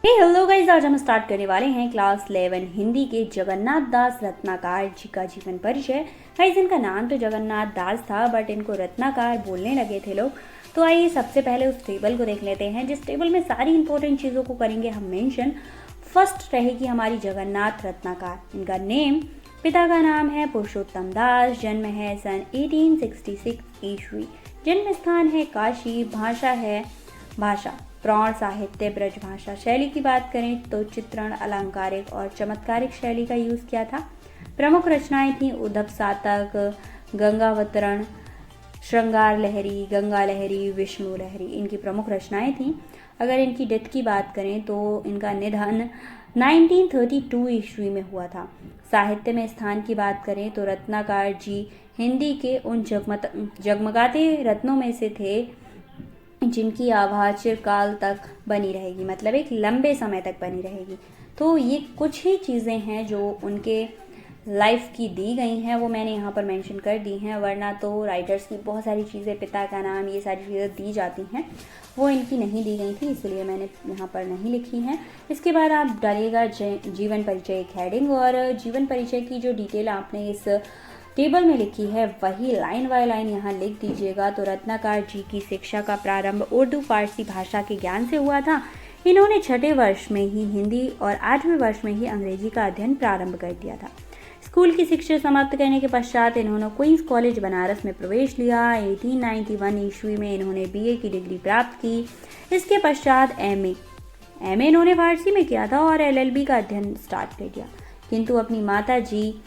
Hello guys, आज हम start करने वाले हैं क्लास 11 हिंदी के जगन्नाथ दास रत्नाकर जी का जीवन परिचय। गाइस, इनका नाम तो जगन्नाथ दास था, बट इनको रत्नाकर बोलने लगे थे लोग। तो आइए सबसे पहले उस टेबल को देख लेते हैं, जिस टेबल में सारी इंपॉर्टेंट चीज़ों को करेंगे हम मेंशन। फर्स्ट रहेगी हमारी जगन्नाथ रत्नाकर। इनका नेम, पिता का नाम है पुरुषोत्तम दास, जन्म है सन 1866 ईस्वी, जन्म स्थान है काशी, भाषा है भाषा प्रौढ़ साहित्य ब्रज भाषा। शैली की बात करें तो चित्रण, अलंकारिक और चमत्कारिक शैली का यूज़ किया था। प्रमुख रचनाएं थी उद्धव सातक, गंगावतरण, श्रृंगार लहरी, गंगा लहरी, विष्णु लहरी, इनकी प्रमुख रचनाएं थीं। अगर इनकी डेथ की बात करें तो इनका निधन 1932 ईस्वी में हुआ था। साहित्य में स्थान की बात करें तो रत्नाकर जी हिंदी के उन जगमगाते रत्नों में से थे जिनकी आवाज़ चिरकाल तक बनी रहेगी, मतलब एक लंबे समय तक बनी रहेगी। तो ये कुछ ही चीज़ें हैं जो उनके लाइफ की दी गई हैं, वो मैंने यहाँ पर मेंशन कर दी हैं। वरना तो राइटर्स की बहुत सारी चीज़ें, पिता का नाम, ये सारी चीज़ें दी जाती हैं, वो इनकी नहीं दी गई थी, इसलिए मैंने यहाँ पर नहीं लिखी हैं। इसके बाद आप डालिएगा जीवन परिचय एक हेडिंग, और जीवन परिचय की जो डिटेल आपने इस टेबल में लिखी है वही लाइन बाय लाइन यहाँ लिख दीजिएगा। तो रत्नाकर जी की शिक्षा का प्रारंभ उर्दू फारसी भाषा के ज्ञान से हुआ था। इन्होंने 6ठे वर्ष में ही हिंदी और 8वें वर्ष में ही अंग्रेजी का अध्ययन प्रारंभ कर दिया था। स्कूल की शिक्षा समाप्त करने के पश्चात इन्होंने क्वींस कॉलेज बनारस में प्रवेश लिया। 1891 ईस्वी में इन्होंने BA की डिग्री प्राप्त की। इसके पश्चात MA इन्होंने फारसी में किया था और LLB का अध्ययन स्टार्ट कर दिया, किंतु अपनी माता जी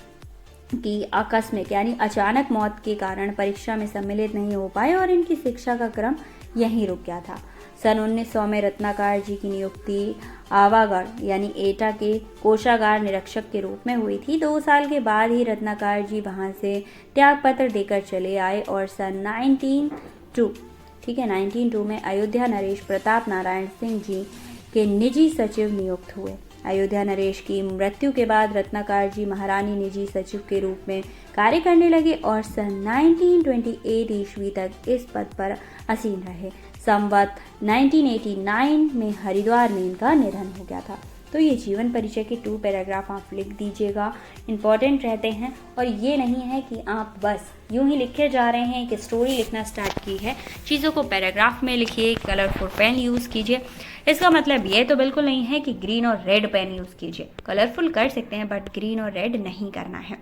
की आकस्मिक यानी अचानक मौत के कारण परीक्षा में सम्मिलित नहीं हो पाए और इनकी शिक्षा का क्रम यहीं रुक गया था। सन 1900 में रत्नाकर जी की नियुक्ति आवागढ़ यानी एटा के कोषागार निरीक्षक के रूप में हुई थी। 2 साल के बाद ही रत्नाकर जी वहां से त्यागपत्र देकर चले आए और सन 1902 में अयोध्या नरेश प्रताप नारायण सिंह जी के निजी सचिव नियुक्त हुए। अयोध्या नरेश की मृत्यु के बाद रत्नाकर जी महारानी निजी सचिव के रूप में कार्य करने लगे और सन 1928 ईस्वी तक इस पद पर आसीन रहे। संवत 1989 में हरिद्वार में इनका निधन हो गया था। तो ये जीवन परिचय के 2 पैराग्राफ आप लिख दीजिएगा, इम्पॉर्टेंट रहते हैं। और ये नहीं है कि आप बस यूं ही लिखे जा रहे हैं, कि स्टोरी लिखना स्टार्ट की है, चीज़ों को पैराग्राफ में लिखिए, कलरफुल पेन यूज़ कीजिए। इसका मतलब ये तो बिल्कुल नहीं है कि ग्रीन और रेड पेन यूज़ कीजिए, कलरफुल कर सकते हैं बट ग्रीन और रेड नहीं करना है।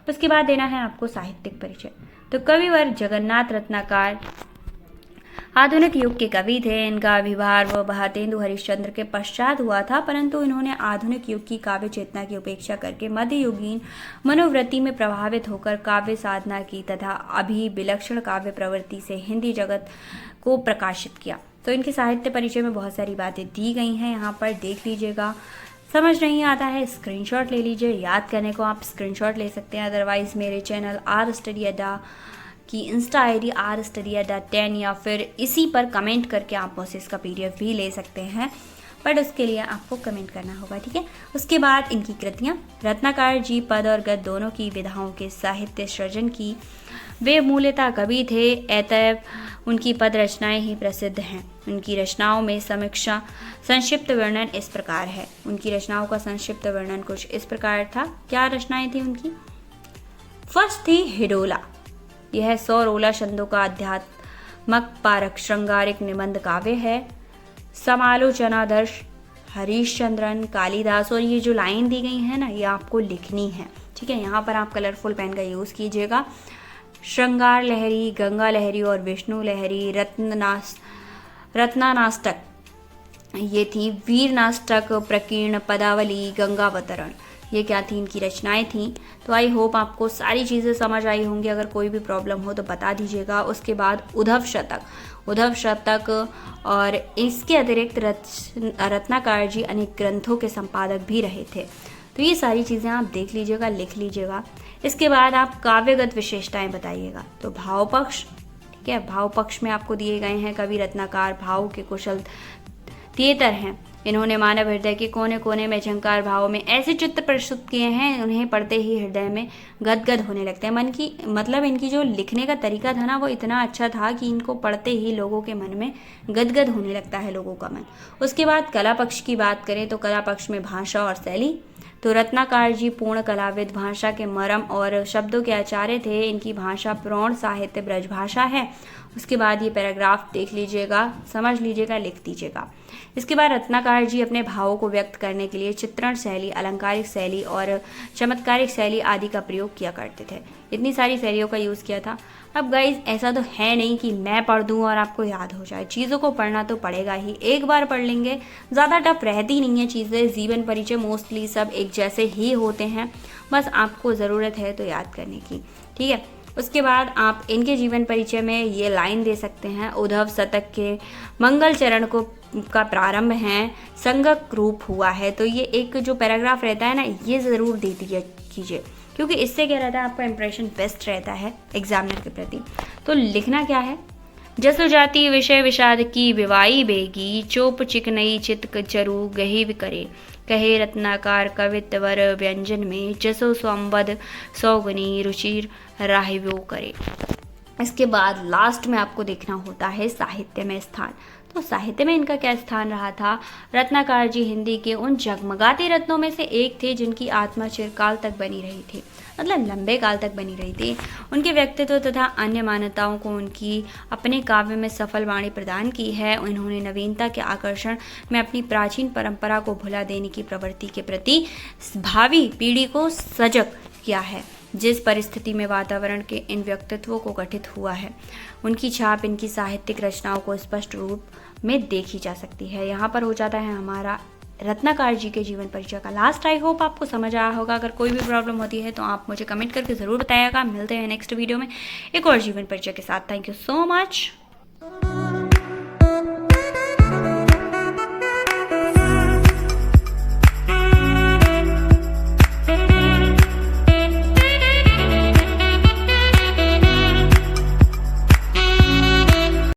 उसके बाद देना है आपको साहित्यिक परिचय। तो कविवर जगन्नाथ रत्नाकर आधुनिक युग के कवि थे। इनका विवाह भारतेंदु हरिश्चंद्र के पश्चात हुआ था, परंतु इन्होंने आधुनिक युग की काव्य चेतना की उपेक्षा करके मध्ययुगीन मनोवृत्ति में प्रभावित होकर काव्य साधना की तथा अभिविलक्षण काव्य प्रवृत्ति से हिंदी जगत को प्रकाशित किया। तो इनके साहित्य परिचय में बहुत सारी बातें दी गई हैं, यहाँ पर देख लीजिएगा। समझ नहीं आता है स्क्रीनशॉट ले लीजिए, याद करने को आप स्क्रीनशॉट ले सकते हैं। अदरवाइज मेरे चैनल आर स्टडी अड्डा की इंस्टा ID r_study_10 या फिर इसी पर कमेंट करके आप मुझसे इसका PDF भी ले सकते हैं, बट उसके लिए आपको कमेंट करना होगा, ठीक है। उसके बाद इनकी कृतियाँ। रत्नाकर जी पद और गद्य दोनों की विधाओं के साहित्य सृजन की वे मूलतः कवि थे, अतएव उनकी पद रचनाएं ही प्रसिद्ध हैं। उनकी रचनाओं में समीक्षा संक्षिप्त वर्णन इस प्रकार है। उनकी रचनाओं का संक्षिप्त वर्णन कुछ इस प्रकार था। क्या रचनाएं थी उनकी? फर्स्ट थी हिडोला। यह 100 रोला छंदों का आध्यात्मक पारक श्रृंगारिक निबंध काव्य है। समालोचनादर्श हरिश्चंद्रन, कालिदास, और ये जो लाइन दी गई है ना, ये आपको लिखनी है, ठीक है। यहाँ पर आप कलरफुल पेन का यूज़ कीजिएगा। श्रृंगार लहरी, गंगा लहरी और विष्णु लहरी, रत्नानाष्टक ये थी, वीरनाष्टक, प्रकीर्ण, पदावली, गंगावतरण, ये क्या थी? इनकी रचनाएं थीं। तो आई होप आपको सारी चीज़ें समझ आई होंगी। अगर कोई भी प्रॉब्लम हो तो बता दीजिएगा। उसके बाद उद्धव शतक और इसके अतिरिक्त रत्नाकर जी अनेक ग्रंथों के संपादक भी रहे थे। तो ये सारी चीज़ें आप देख लीजिएगा, लिख लीजिएगा। इसके बाद आप काव्यगत विशेषताएं बताइएगा। तो भाव पक्ष, ठीक है, भाव पक्ष में आपको दिए गए हैं कवि रत्नाकर भाव के कुशल थिएटर हैं। इन्होंने मानव हृदय के कोने कोने में झंकार भावों में ऐसे चित्र प्रस्तुत किए हैं, उन्हें पढ़ते ही हृदय में गदगद होने लगते हैं। मन की मतलब इनकी जो लिखने का तरीका था ना, वो इतना अच्छा था कि इनको पढ़ते ही लोगों के मन में गदगद होने लगता है लोगों का मन। उसके बाद कला पक्ष की बात करें तो कला पक्ष में भाषा और शैली, तो रत्नाकर जी पूर्ण कलाविद, भाषा के मर्म और शब्दों के आचार्य थे। इनकी भाषा प्रौढ़ साहित्य ब्रज भाषा है। उसके बाद ये पैराग्राफ देख लीजिएगा, समझ लीजिएगा, लिख दीजिएगा। इसके बाद रत्नाकर जी अपने भावों को व्यक्त करने के लिए चित्रण शैली, अलंकारिक शैली और चमत्कारिक शैली आदि का प्रयोग किया करते थे। इतनी सारी शैलियों का यूज़ किया था। अब गाइज ऐसा तो है नहीं कि मैं पढ़ दूँ और आपको याद हो जाए, चीज़ों को पढ़ना तो पड़ेगा ही। एक बार पढ़ लेंगे, ज़्यादा टफ रहती नहीं है चीज़ें। जीवन परिचय मोस्टली सब एक जैसे ही होते हैं, बस आपको ज़रूरत है तो याद करने की, ठीक है। उसके बाद आप इनके जीवन परिचय में ये लाइन दे सकते हैं, उद्धव शतक के मंगल चरण का प्रारंभ है, संगक रूप हुआ है। तो ये एक जो पैराग्राफ रहता है ना, ये ज़रूर दे दिया कीजिए, क्योंकि इससे क्या रहता है, आपका इंप्रेशन बेस्ट रहता है एग्जामिनर के प्रति। तो लिखना क्या है, जसो जाति विषय विषाद की विवाई बेगी, चोप चिकनई चित चरु गही करे, कहे रत्नाकार कवित्वर व्यंजन में, जसो संबद सौगुनी रुचिर राहिव्यो करे। इसके बाद लास्ट में आपको देखना होता है साहित्य में स्थान। तो साहित्य में इनका क्या स्थान रहा था। रत्नाकर जी हिंदी के उन जगमगाते रत्नों में से एक थे जिनकी आत्मा चिरकाल तक बनी रही थी, मतलब लंबे काल तक बनी रही थी। उनके व्यक्तित्व तथा अन्य मान्यताओं को उनकी अपने काव्य में सफल वाणी प्रदान की है। उन्होंने नवीनता के आकर्षण में अपनी प्राचीन परंपरा को भुला देने की प्रवृत्ति के प्रति भावी पीढ़ी को सजग किया है। जिस परिस्थिति में वातावरण के इन व्यक्तित्वों को गठित हुआ है, उनकी छाप इनकी साहित्यिक रचनाओं को स्पष्ट रूप में देखी जा सकती है। यहाँ पर हो जाता है हमारा रत्नाकर जी के जीवन परिचय का लास्ट। आई होप आपको समझ आया होगा। अगर कोई भी प्रॉब्लम होती है तो आप मुझे कमेंट करके ज़रूर बताइएगा। मिलते हैं नेक्स्ट वीडियो में एक और जीवन परिचय के साथ। Thank you so much.